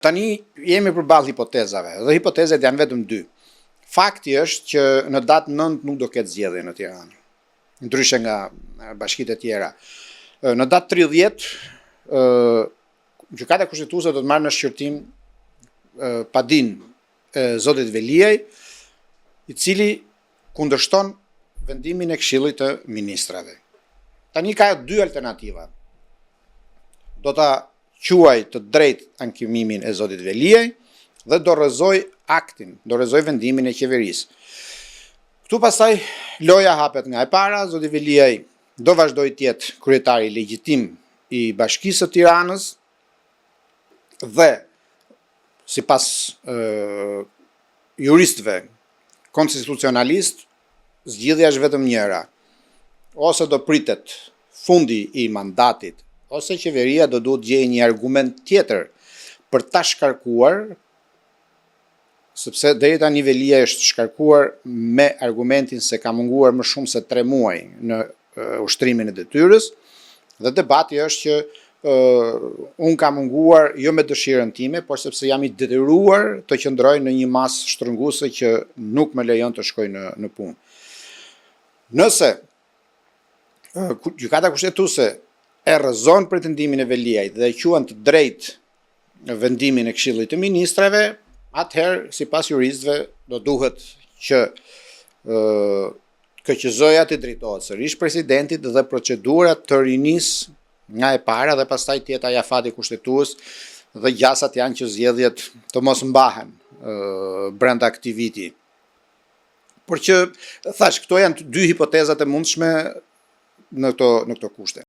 Tani jemi përballë hipotezave, dhe hipotezat janë vetëm dy. Fakti është që në datë 9 nuk do ketë zgjedhje në Tiranë, ndryshe nga bashkitë e tjera. Në datë 30, Gjykata Kushtetuese do të marrë në shqyrtim padinë e zotit Veliaj, i cili kundërshton vendimin e Këshillit të Ministrave. Tani ka dy alternativa. Do ta quaj të drejt ankimimin e zotit Veliaj dhe do rrëzoj aktin, do rrëzoj vendimin e qeverisë. Këtu pastaj loja hapet nga e para, zoti Veliaj do vazhdoj të jetë kryetari legjitim i Bashkisë së Tiranës dhe sipas juristëve konstitucionalist, zgjidhja është vetëm njëra. Ose do pritet fundi i mandatit, ose qeveria do duhet gjejë një argument tjetër për ta shkarkuar, sepse deri tani Veliaj është shkarkuar me argumentin se ka munguar më shumë se 3 muaj në ushtrimin e detyrës, dhe debati është që unë ka munguar jo me dëshirën time, por sepse jam i detyruar të qëndroj në një masë shtrënguese që nuk më lejon të shkoj në punë. Nëse Gjykata Kushtetuese e rrëzon pretendimin e Veliajt dhe e quan të drejtë vendimin e Këshillit të Ministrave, atëherë sipas juristëve do duhet që KQZ-ja të drejtohet sërish presidentit dhe procedura të rinisë nga e para dhe pastaj të jetë ajafati kushtetues dhe gjasat janë që zgjedhjet të mos mbahen brenda këtij viti. Por që thash, këto janë dy hipotezat e mundshme në këto kushte.